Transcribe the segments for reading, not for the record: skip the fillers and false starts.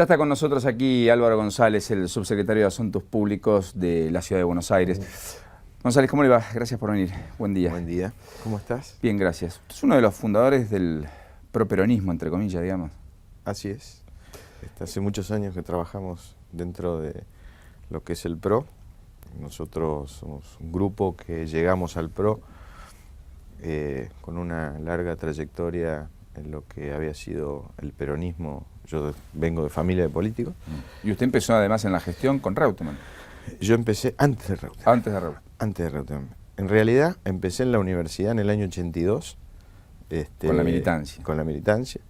Ya está con nosotros aquí Álvaro González, el subsecretario de Asuntos Públicos de la Ciudad de Buenos Aires. González, ¿cómo le va? Gracias por venir. Buen día. Buen día. ¿Cómo estás? Bien, gracias. Usted es uno de los fundadores del properonismo, entre comillas, digamos. Así es. Hace muchos años que trabajamos dentro de lo que es el PRO. Nosotros somos un grupo que llegamos al PRO con una larga trayectoria en lo que había sido el peronismo. Yo vengo de familia de políticos. Y usted empezó además en la gestión con Reutemann. Yo empecé antes de Reutemann. Antes de Reutemann. Antes de Reutemann. En realidad empecé en la universidad en el año 82. Con la militancia. Con la militancia.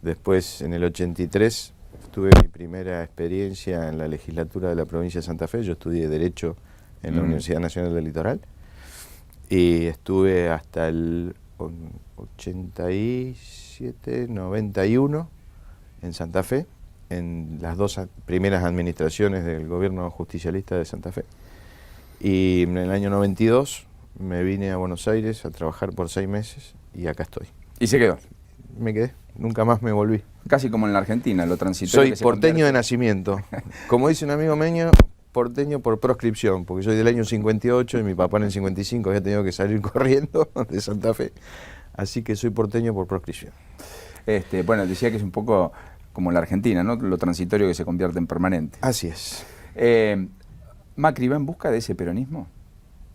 Después, en el 83, tuve mi primera experiencia en la legislatura de la provincia de Santa Fe. Yo estudié Derecho en la Universidad Nacional del Litoral. Y estuve hasta el 87, 91 en Santa Fe, en las dos primeras administraciones del gobierno justicialista de Santa Fe. Y en el año 92 me vine a Buenos Aires a trabajar por 6 meses y acá estoy. ¿Y se quedó? Me quedé, nunca más me volví. Casi como en la Argentina, lo transitorio. Soy porteño de nacimiento. Como dice un amigo mío, porteño por proscripción, porque soy del año 58 y mi papá en el 55 había tenido que salir corriendo de Santa Fe. Así que soy porteño por proscripción. Bueno, decía que es un poco como en la Argentina, ¿no? Lo transitorio que se convierte en permanente. Así es. ¿Macri va en busca de ese peronismo?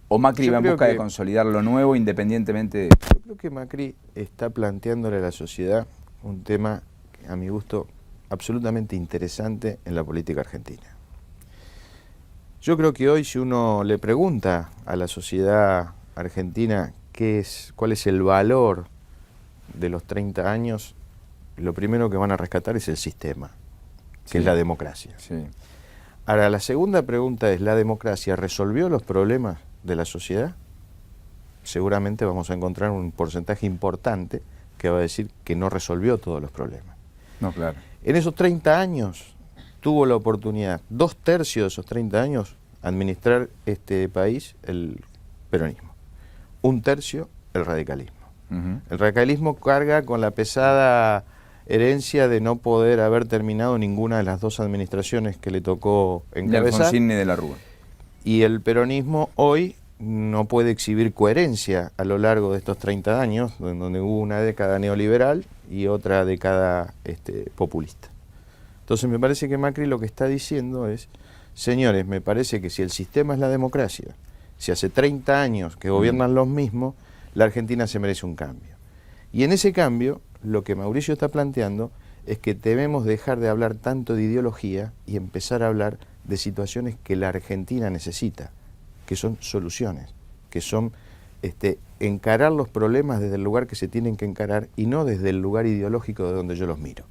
¿O Macri va en busca de consolidar lo nuevo independientemente de...? Yo creo que Macri está planteándole a la sociedad un tema, a mi gusto, absolutamente interesante en la política argentina. Yo creo que hoy, si uno le pregunta a la sociedad argentina cuál es el valor de los 30 años, lo primero que van a rescatar es el sistema, que es la democracia. Sí. Ahora, la segunda pregunta es, ¿la democracia resolvió los problemas de la sociedad? Seguramente vamos a encontrar un porcentaje importante que va a decir que no resolvió todos los problemas. No, claro. En esos 30 años tuvo la oportunidad, 2/3 de esos 30 años, administrar este país el peronismo. 1/3 el radicalismo. El radicalismo carga con la pesada herencia de no poder haber terminado ninguna de las 2 administraciones que le tocó encabezar. De Alfonsín ni de la Rúa. Y el peronismo hoy no puede exhibir coherencia a lo largo de estos 30 años, en donde hubo una década neoliberal y otra década populista. Entonces me parece que Macri lo que está diciendo es, señores, me parece que si el sistema es la democracia, si hace 30 años que gobiernan los mismos, la Argentina se merece un cambio. Y en ese cambio, lo que Mauricio está planteando es que debemos dejar de hablar tanto de ideología y empezar a hablar de situaciones que la Argentina necesita, que son soluciones, que son encarar los problemas desde el lugar que se tienen que encarar y no desde el lugar ideológico de donde yo los miro.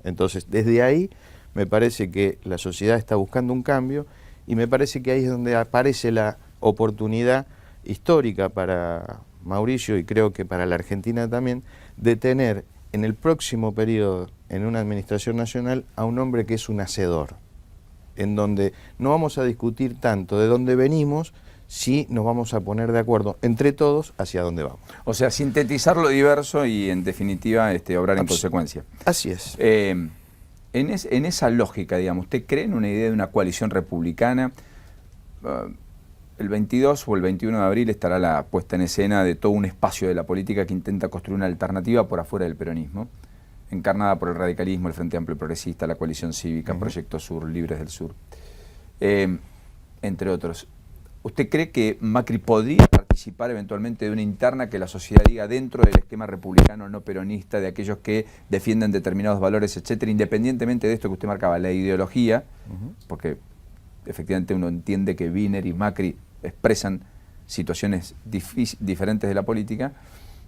Entonces, desde ahí me parece que la sociedad está buscando un cambio y me parece que ahí es donde aparece la oportunidad histórica para Mauricio y creo que para la Argentina también, de tener en el próximo periodo en una administración nacional a un hombre que es un hacedor, en donde no vamos a discutir tanto de dónde venimos, si nos vamos a poner de acuerdo entre todos hacia dónde vamos. O sea, sintetizar lo diverso y en definitiva obrar en consecuencia. Así es. En esa lógica, digamos, ¿usted cree en una idea de una coalición republicana? El 22 o el 21 de abril estará la puesta en escena de todo un espacio de la política que intenta construir una alternativa por afuera del peronismo, encarnada por el radicalismo, el Frente Amplio Progresista, la Coalición Cívica, Proyecto Sur, Libres del Sur, entre otros. ¿Usted cree que Macri podría participar eventualmente de una interna que la sociedad diga dentro del esquema republicano no peronista, de aquellos que defienden determinados valores, etcétera, independientemente de esto que usted marcaba, la ideología, porque efectivamente uno entiende que Wiener y Macri expresan situaciones diferentes de la política,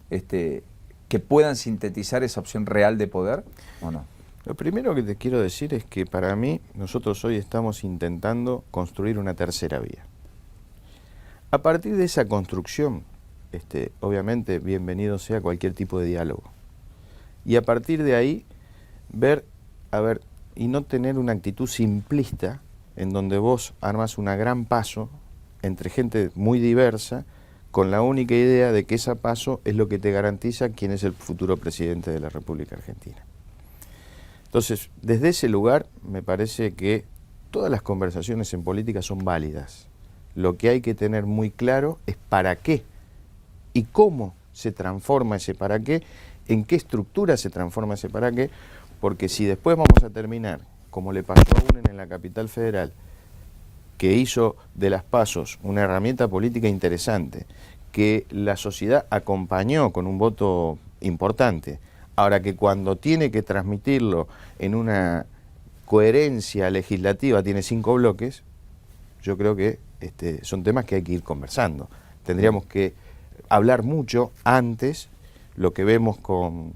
que puedan sintetizar esa opción real de poder o no? Lo primero que te quiero decir es que para mí nosotros hoy estamos intentando construir una tercera vía. A partir de esa construcción, obviamente bienvenido sea cualquier tipo de diálogo. Y a partir de ahí, ver, y no tener una actitud simplista en donde vos armas una gran paso entre gente muy diversa con la única idea de que ese paso es lo que te garantiza quién es el futuro presidente de la República Argentina. Entonces, desde ese lugar, me parece que todas las conversaciones en política son válidas. Lo que hay que tener muy claro es para qué y cómo se transforma ese para qué, en qué estructura se transforma ese para qué, porque si después vamos a terminar, como le pasó a UNEN en la capital federal, que hizo de las PASOs una herramienta política interesante, que la sociedad acompañó con un voto importante, ahora que cuando tiene que transmitirlo en una coherencia legislativa tiene 5 bloques, yo creo que son temas que hay que ir conversando. Tendríamos que hablar mucho antes, lo que vemos con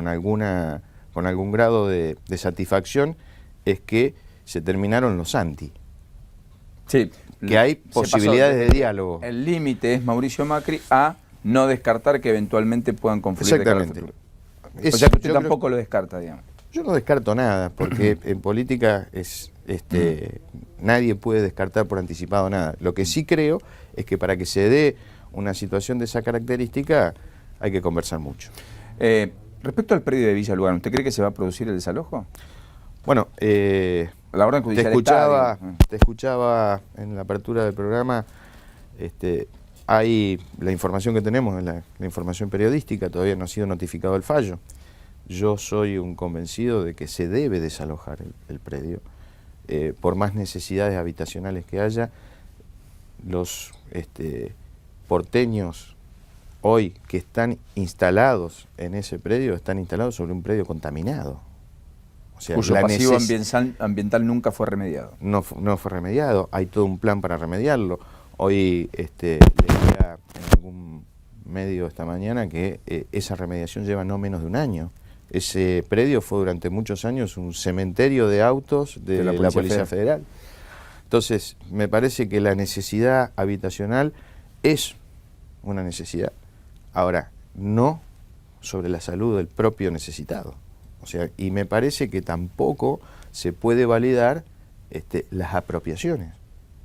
algún grado de satisfacción es que se terminaron los anti. Sí, que hay posibilidades de diálogo. El límite es Mauricio Macri a no descartar que eventualmente puedan confluir. Exactamente. O sea que usted tampoco lo descarta, digamos. Yo no descarto nada, porque en política nadie puede descartar por anticipado nada. Lo que sí creo es que para que se dé una situación de esa característica hay que conversar mucho. Respecto al predio de Villa Lugano, ¿usted cree que se va a producir el desalojo? Bueno, la orden judicial te escuchaba en la apertura del programa. Hay la información que tenemos, la información periodística, todavía no ha sido notificado el fallo. Yo soy un convencido de que se debe desalojar el predio, por más necesidades habitacionales que haya. Los porteños hoy que están instalados en ese predio, están instalados sobre un predio contaminado. O sea, cuyo pasivo ambiental nunca fue remediado. No fue remediado, hay todo un plan para remediarlo. Hoy leía en algún medio esta mañana que esa remediación lleva no menos de un año. Ese predio fue durante muchos años un cementerio de autos de la Policía Federal. Entonces, me parece que la necesidad habitacional es una necesidad. Ahora, no sobre la salud del propio necesitado. O sea, y me parece que tampoco se puede validar las apropiaciones,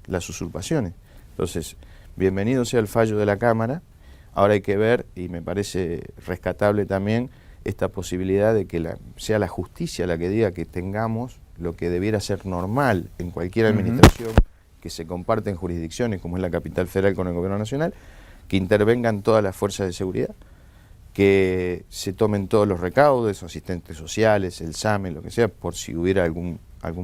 las usurpaciones. Entonces, bienvenido sea el fallo de la Cámara. Ahora hay que ver, y me parece rescatable también, esta posibilidad de que sea la justicia la que diga que tengamos lo que debiera ser normal en cualquier administración que se comparte en jurisdicciones, como es la capital federal con el gobierno nacional, que intervengan todas las fuerzas de seguridad, que se tomen todos los recaudos, asistentes sociales, el SAME, lo que sea, por si hubiera algún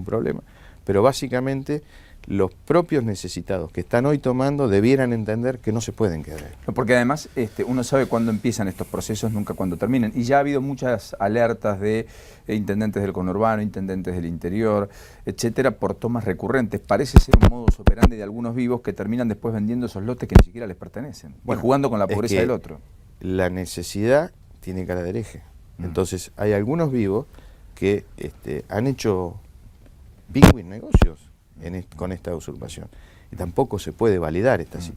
problema. Pero básicamente los propios necesitados que están hoy tomando debieran entender que no se pueden quedar ahí. Porque además uno sabe cuándo empiezan estos procesos, nunca cuándo terminan. Y ya ha habido muchas alertas de intendentes del conurbano, intendentes del interior, etcétera, por tomas recurrentes. Parece ser un modus operandi de algunos vivos que terminan después vendiendo esos lotes que ni siquiera les pertenecen. Bueno, y jugando con la pobreza del otro. La necesidad tiene cara de hereje. Entonces hay algunos vivos que han hecho big negocios con esta usurpación. Y tampoco se puede validar estas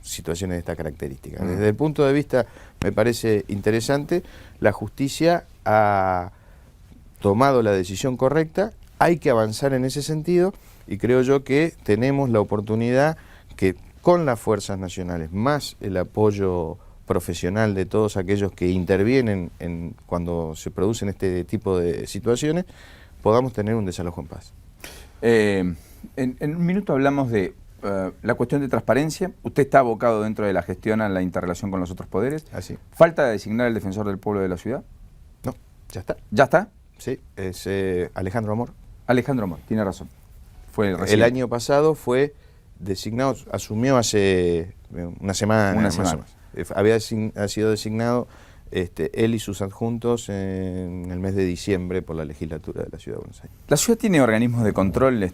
situaciones de esta característica. Desde el punto de vista, me parece interesante, la justicia ha tomado la decisión correcta, hay que avanzar en ese sentido y creo yo que tenemos la oportunidad que con las fuerzas nacionales, más el apoyo profesional de todos aquellos que intervienen cuando se producen este tipo de situaciones, podamos tener un desalojo en paz. En un minuto hablamos de la cuestión de transparencia. Usted está abocado dentro de la gestión a la interrelación con los otros poderes. Así. ¿Falta de designar el defensor del pueblo de la ciudad? No, ya está. ¿Ya está? Sí, es Alejandro Amor. Alejandro Amor, tiene razón. Fue el año pasado fue designado, asumió hace una semana. Más o menos. Ha sido designado él y sus adjuntos en el mes de diciembre por la legislatura de la Ciudad de Buenos Aires. ¿La ciudad tiene organismos de control,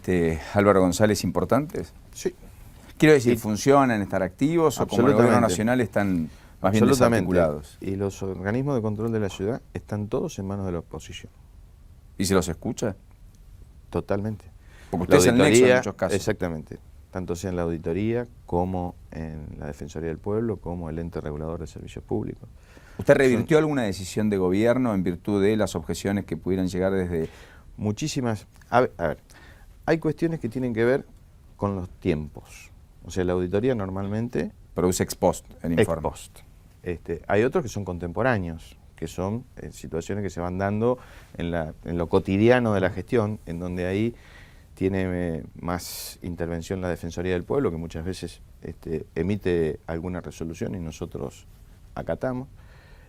Álvaro González, importantes? Sí. Quiero decir, ¿funcionan, están activos o como el gobierno nacional están más bien desarticulados? Y los organismos de control de la ciudad están todos en manos de la oposición. ¿Y se los escucha? Totalmente. Porque usted es el nexo en muchos casos. Exactamente. Tanto sea en la auditoría como en la Defensoría del Pueblo, como el ente regulador de servicios públicos. ¿Usted revirtió alguna decisión de gobierno en virtud de las objeciones que pudieran llegar desde...? Muchísimas. A ver, hay cuestiones que tienen que ver con los tiempos. O sea, la auditoría normalmente... Produce ex post el informe. Ex post. Hay otros que son contemporáneos, que son situaciones que se van dando en lo cotidiano de la gestión, en donde ahí tiene más intervención la Defensoría del Pueblo, que muchas veces emite alguna resolución y nosotros acatamos.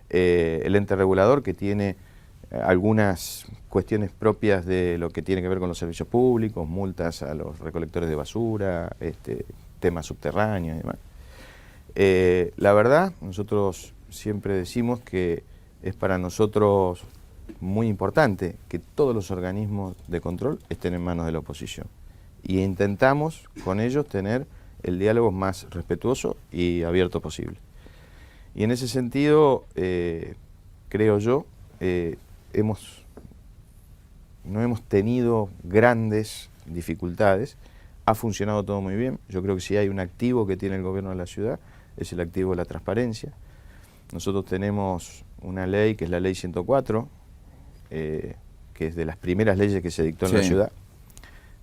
El ente regulador, que tiene algunas cuestiones propias de lo que tiene que ver con los servicios públicos, multas a los recolectores de basura, temas subterráneos y demás. La verdad, nosotros siempre decimos que es para nosotros muy importante que todos los organismos de control estén en manos de la oposición. Y intentamos con ellos tener el diálogo más respetuoso y abierto posible. Y en ese sentido, creo yo, no hemos tenido grandes dificultades. Ha funcionado todo muy bien. Yo creo que si hay un activo que tiene el gobierno de la ciudad, es el activo de la transparencia. Nosotros tenemos una ley que es la Ley 104, que es de las primeras leyes que se dictó en la ciudad,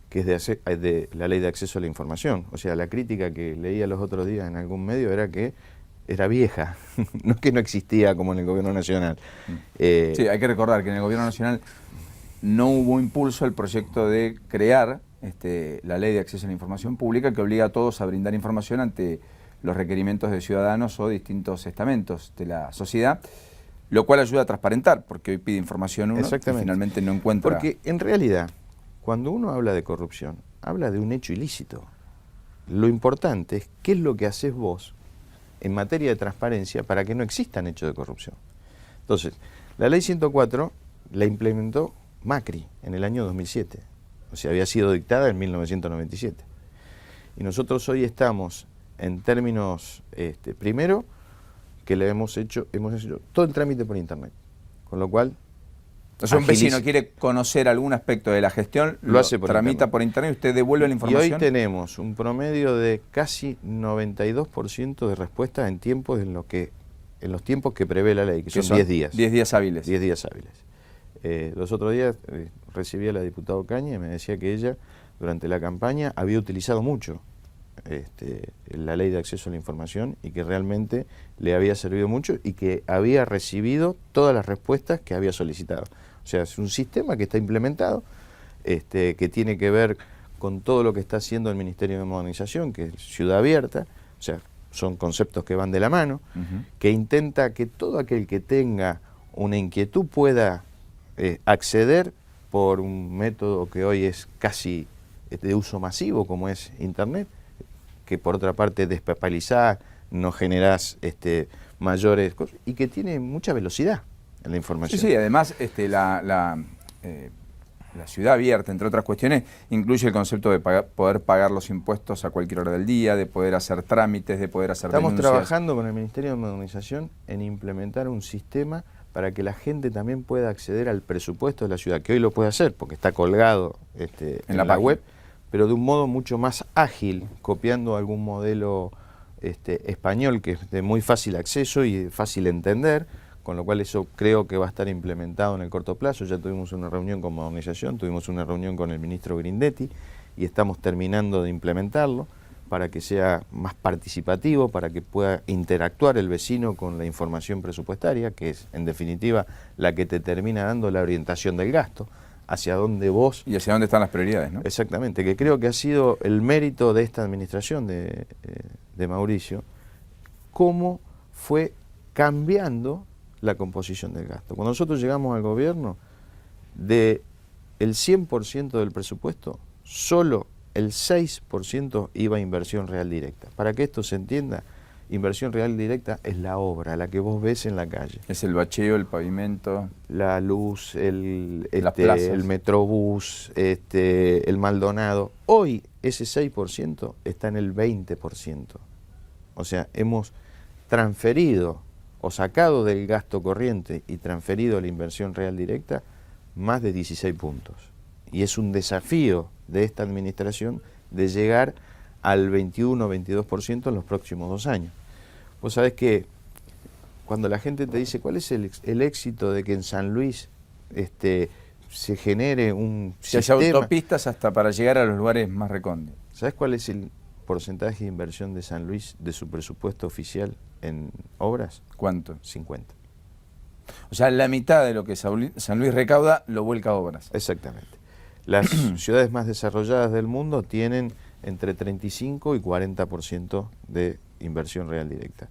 que es de la Ley de Acceso a la Información. O sea, la crítica que leía los otros días en algún medio era que era vieja, no es que no existía como en el gobierno nacional. Sí, hay que recordar que en el gobierno nacional no hubo impulso al proyecto de crear la Ley de Acceso a la Información Pública, que obliga a todos a brindar información ante los requerimientos de ciudadanos o distintos estamentos de la sociedad, lo cual ayuda a transparentar, porque hoy pide información uno y finalmente no encuentra... Porque en realidad, cuando uno habla de corrupción, habla de un hecho ilícito. Lo importante es qué es lo que haces vos en materia de transparencia para que no existan hechos de corrupción. Entonces, la Ley 104 la implementó Macri en el año 2007, o sea, había sido dictada en 1997. Y nosotros hoy estamos en términos, primero, que le hemos hecho todo el trámite por internet, con lo cual... Entonces un vecino quiere conocer algún aspecto de la gestión, lo hace tramita por internet y usted devuelve la información. Y hoy tenemos un promedio de casi 92% de respuestas en los tiempos que prevé la ley, que son 10 días. 10 días hábiles. 10 días hábiles. Los otros días recibí a la diputada Ocaña y me decía que ella, durante la campaña, había utilizado mucho la ley de acceso a la información y que realmente le había servido mucho y que había recibido todas las respuestas que había solicitado. O sea, es un sistema que está implementado, que tiene que ver con todo lo que está haciendo el Ministerio de Modernización, que es Ciudad Abierta, o sea, son conceptos que van de la mano, que intenta que todo aquel que tenga una inquietud pueda acceder por un método que hoy es casi de uso masivo, como es Internet, que por otra parte despapalizás, no generás mayores cosas, y que tiene mucha velocidad en la información. Sí, además la ciudad abierta, entre otras cuestiones, incluye el concepto de poder pagar los impuestos a cualquier hora del día, de poder hacer trámites, de poder hacer denuncias. Estamos trabajando con el Ministerio de Modernización en implementar un sistema para que la gente también pueda acceder al presupuesto de la ciudad, que hoy lo puede hacer porque está colgado en la web, pero de un modo mucho más ágil, copiando algún modelo español que es de muy fácil acceso y de fácil entender, con lo cual eso creo que va a estar implementado en el corto plazo. Ya tuvimos una reunión con Modernización, tuvimos una reunión con el ministro Grindetti y estamos terminando de implementarlo para que sea más participativo, para que pueda interactuar el vecino con la información presupuestaria, que es en definitiva la que te termina dando la orientación del gasto, hacia dónde vos... Y hacia dónde están las prioridades, ¿no? Exactamente, que creo que ha sido el mérito de esta administración de Mauricio, cómo fue cambiando la composición del gasto. Cuando nosotros llegamos al gobierno, del 100% del presupuesto, solo el 6% iba a inversión real directa. Para que esto se entienda, inversión real directa es la obra, la que vos ves en la calle. Es el bacheo, el pavimento, la luz, el metrobús, el Maldonado. Hoy ese 6% está en el 20%. O sea, hemos transferido o sacado del gasto corriente y transferido a la inversión real directa más de 16 puntos. Y es un desafío de esta administración de llegar al 21-22% en los próximos 2 años. Vos sabés que cuando la gente te dice cuál es el éxito de que en San Luis se genere un sistema... Se haya autopistas hasta para llegar a los lugares más recónditos. ¿Sabés cuál es el porcentaje de inversión de San Luis de su presupuesto oficial en obras? ¿Cuánto? 50. O sea, la mitad de lo que San Luis recauda lo vuelca a obras. Exactamente. Las ciudades más desarrolladas del mundo tienen entre 35 y 40% de inversión real directa.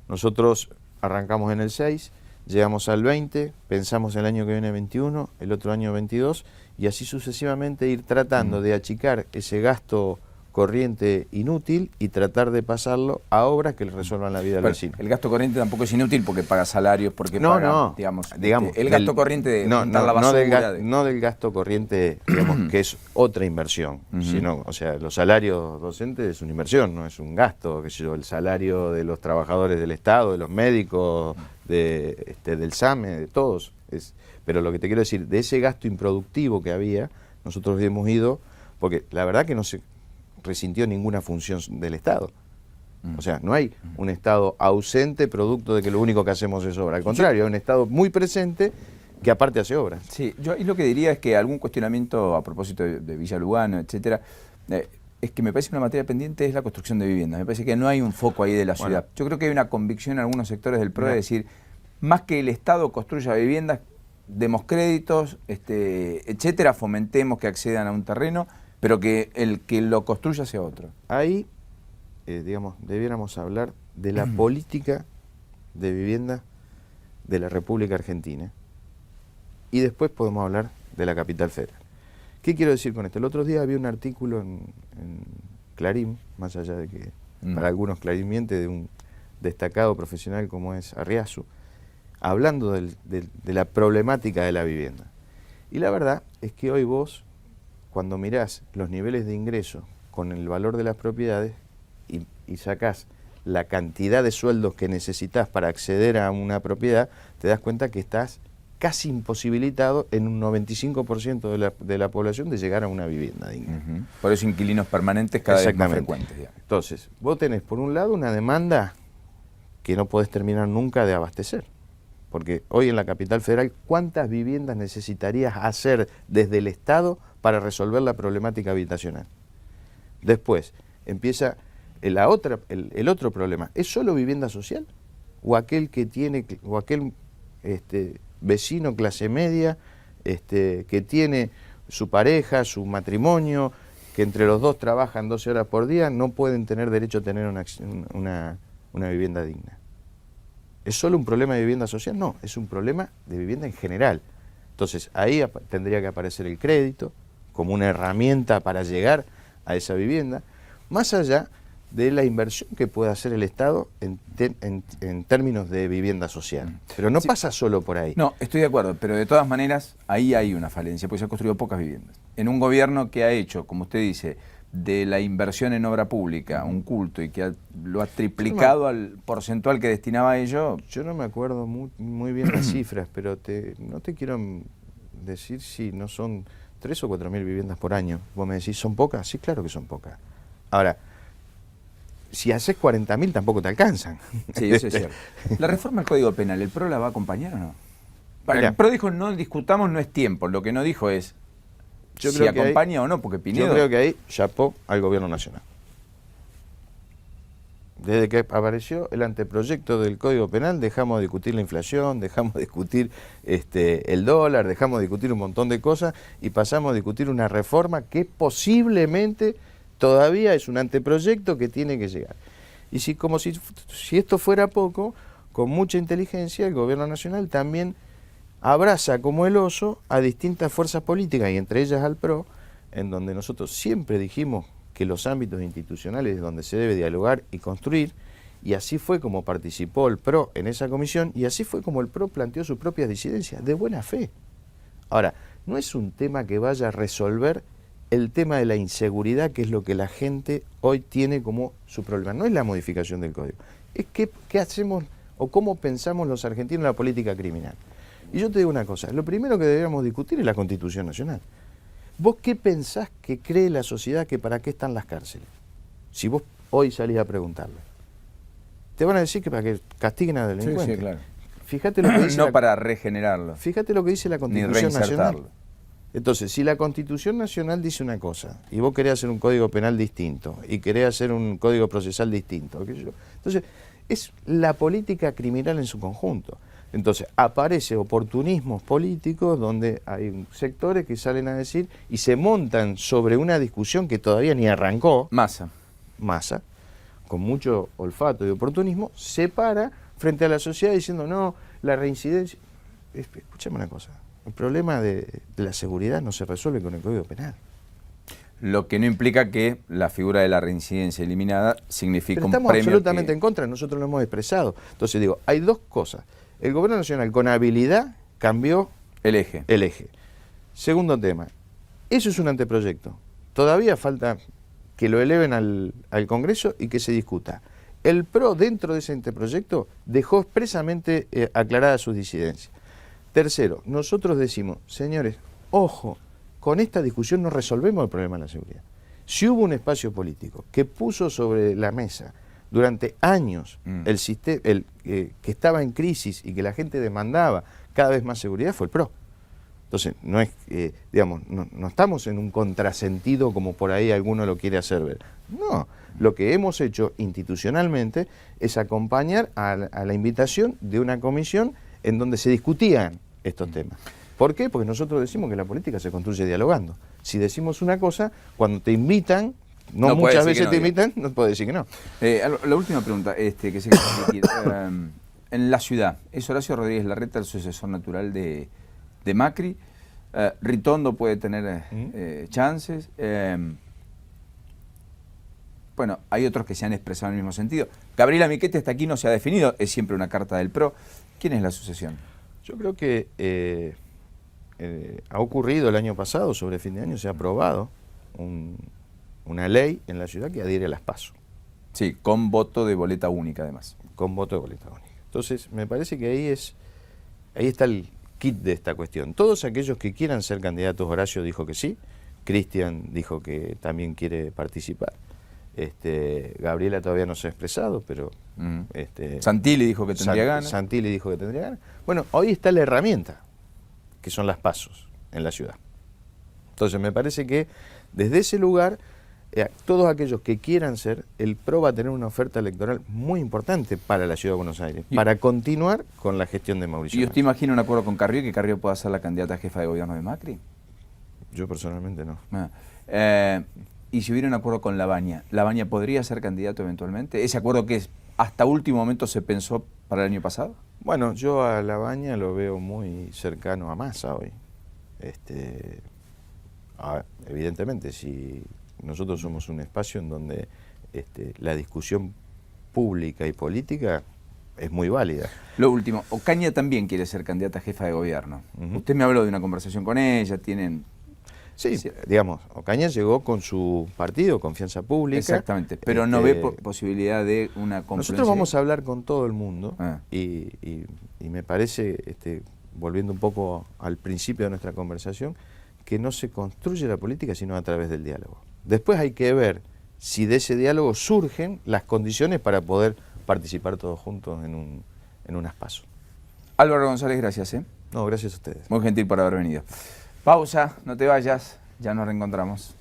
Nosotros arrancamos en el 6, llegamos al 20, pensamos el año que viene 21, el otro año 22, y así sucesivamente ir tratando de achicar ese gasto corriente inútil y tratar de pasarlo a obras que le resuelvan la vida al vecino. El gasto corriente tampoco es inútil porque paga salarios, porque digamos, el gasto corriente de juntar la basura. No del gasto corriente, digamos, que es otra inversión, sino, o sea, los salarios docentes es una inversión, no es un gasto, qué sé yo, el salario de los trabajadores del Estado, de los médicos, del SAME, de todos. Pero lo que te quiero decir, de ese gasto improductivo que había, nosotros hemos ido, porque la verdad que no se resintió ninguna función del Estado. O sea, no hay un Estado ausente producto de que lo único que hacemos es obra. Al contrario, hay un Estado muy presente que aparte hace obras. Sí, yo y lo que diría es que algún cuestionamiento a propósito de Villa Lugano, etcétera, es que me parece que una materia pendiente es la construcción de viviendas. Me parece que no hay un foco ahí de la ciudad. Yo creo que hay una convicción en algunos sectores del PRO de decir, más que el Estado construya viviendas, demos créditos, etcétera, fomentemos que accedan a un terreno, pero que el que lo construya sea otro. Ahí, digamos, debiéramos hablar de la política de vivienda de la República Argentina. Y después podemos hablar de la capital federal. ¿Qué quiero decir con esto? El otro día había un artículo en Clarín, más allá de que para algunos Clarín miente, de un destacado profesional como es Arriazu, hablando de la problemática de la vivienda. Y la verdad es que hoy vos, cuando mirás los niveles de ingreso con el valor de las propiedades y sacás la cantidad de sueldos que necesitas para acceder a una propiedad, te das cuenta que estás casi imposibilitado en un 95% de la población de llegar a una vivienda digna. Por eso inquilinos permanentes cada vez más frecuentes. Digamos. Entonces, vos tenés por un lado una demanda que no podés terminar nunca de abastecer. Porque hoy en la capital federal, ¿cuántas viviendas necesitarías hacer desde el Estado para resolver la problemática habitacional? Después, empieza el otro problema. ¿Es solo vivienda social? ¿O aquel que tiene, o aquel vecino clase media que tiene su pareja, su matrimonio, que entre los dos trabajan 12 horas por día, no pueden tener derecho a tener una vivienda digna? ¿Es solo un problema de vivienda social? No, es un problema de vivienda en general. Entonces, ahí tendría que aparecer el crédito como una herramienta para llegar a esa vivienda, más allá de la inversión que puede hacer el Estado en términos de vivienda social. Pero no pasa solo por ahí. No, estoy de acuerdo, pero de todas maneras, ahí hay una falencia, porque se han construido pocas viviendas. En un gobierno que ha hecho, como usted dice, de la inversión en obra pública un culto y que lo ha triplicado al porcentual que destinaba a ello. Yo no me acuerdo muy bien las cifras, pero no te quiero decir si no son 3 o 4 mil viviendas por año. Vos me decís, ¿son pocas? Sí, claro que son pocas. Ahora, si haces 40.000 tampoco te alcanzan. Sí, eso es cierto. La reforma del Código Penal, ¿el PRO la va a acompañar o no? El PRO dijo, no discutamos, no es tiempo. Lo que no dijo es si acompaña o no, porque Pinedo... Yo creo que ahí chapó al gobierno nacional. Desde que apareció el anteproyecto del Código Penal, dejamos de discutir la inflación, dejamos de discutir el dólar, dejamos de discutir un montón de cosas y pasamos a discutir una reforma que posiblemente todavía es un anteproyecto que tiene que llegar. Y si esto fuera poco, con mucha inteligencia, el gobierno nacional también abraza como el oso a distintas fuerzas políticas, y entre ellas al PRO, en donde nosotros siempre dijimos que los ámbitos institucionales es donde se debe dialogar y construir, y así fue como participó el PRO en esa comisión, y así fue como el PRO planteó sus propias disidencias, de buena fe. Ahora, no es un tema que vaya a resolver el tema de la inseguridad, que es lo que la gente hoy tiene como su problema. No es la modificación del código, es qué hacemos o cómo pensamos los argentinos en la política criminal. Y yo te digo una cosa, lo primero que deberíamos discutir es la Constitución Nacional. ¿Vos qué pensás que cree la sociedad que para qué están las cárceles? Si vos hoy salís a preguntarle, te van a decir que para que castiguen a delincuentes. Sí, claro. Fíjate lo que dice no para regenerarlo. Fíjate lo que dice la Constitución Nacional. Entonces, si la Constitución Nacional dice una cosa y vos querés hacer un código penal distinto y querés hacer un código procesal distinto, entonces es la política criminal en su conjunto. Entonces, aparece oportunismos políticos donde hay sectores que salen a decir y se montan sobre una discusión que todavía ni arrancó. Massa, con mucho olfato y oportunismo, se para frente a la sociedad diciendo, no, la reincidencia... Escúchame una cosa, el problema de la seguridad no se resuelve con el Código Penal. lo que no implica que la figura de la reincidencia eliminada signifique un estamos premio absolutamente en contra, nosotros lo hemos expresado. Entonces digo, hay dos cosas. El Gobierno Nacional con habilidad cambió el eje. el eje. Segundo tema, eso es un anteproyecto. Todavía falta que lo eleven al Congreso y que se discuta. El PRO dentro de ese anteproyecto dejó expresamente aclaradas sus disidencias. Tercero, nosotros decimos, señores, ojo, con esta discusión no resolvemos el problema de la seguridad. Si hubo un espacio político que puso sobre la mesa durante años el sistema, que estaba en crisis y que la gente demandaba cada vez más seguridad, fue el PRO. Entonces, no es, digamos, no estamos en un contrasentido como por ahí alguno lo quiere hacer ver. No, lo que hemos hecho institucionalmente es acompañar a la invitación de una comisión en donde se discutían estos temas. ¿Por qué? Porque nosotros decimos que la política se construye dialogando. Si decimos una cosa, cuando te invitan, no muchas veces no, te invitan, no puedes decir que no. La última pregunta, que se quiere repetir. En la ciudad, ¿es Horacio Rodríguez Larreta el sucesor natural de Macri? Ritondo puede tener chances. Bueno, hay otros que se han expresado en el mismo sentido. Gabriela Michetti hasta aquí no se ha definido, es siempre una carta del PRO. ¿Quién es la sucesión? Yo creo que ha ocurrido el año pasado, sobre fin de año, se ha aprobado una ley en la ciudad que adhiere a las PASO. Sí, con voto de boleta única además. Con voto de boleta única. Entonces, me parece que ahí está el kit de esta cuestión. Todos aquellos que quieran ser candidatos, Horacio dijo que sí, Cristian dijo que también quiere participar. Gabriela todavía no se ha expresado, pero... Santilli dijo que tendría ganas. Santilli dijo que tendría ganas. Bueno, hoy está la herramienta, que son las PASOs en la ciudad. Entonces me parece que desde ese lugar, todos aquellos que quieran ser, el PRO va a tener una oferta electoral muy importante para la ciudad de Buenos Aires, para continuar con la gestión de Mauricio. ¿Y usted imagina un acuerdo con Carrió y que Carrió pueda ser la candidata a jefa de gobierno de Macri? Yo personalmente no. ¿Y si hubiera un acuerdo con Lavagna podría ser candidato eventualmente? ¿Ese acuerdo que hasta último momento se pensó para el año pasado? Bueno, yo a Lavagna lo veo muy cercano a Massa hoy. Evidentemente, si nosotros somos un espacio en donde la discusión pública y política es muy válida. Lo último, Ocaña también quiere ser candidata a jefa de gobierno. Usted me habló de una conversación con ella, tienen... Sí, digamos, Ocaña llegó con su partido, Confianza Pública. Exactamente, pero no ve posibilidad de una confluencia. Nosotros vamos a hablar con todo el mundo y me parece, volviendo un poco al principio de nuestra conversación, que no se construye la política sino a través del diálogo. Después hay que ver si de ese diálogo surgen las condiciones para poder participar todos juntos en unas PASO. Álvaro González, gracias. No, gracias a ustedes. Muy gentil por haber venido. Pausa, no te vayas, ya nos reencontramos.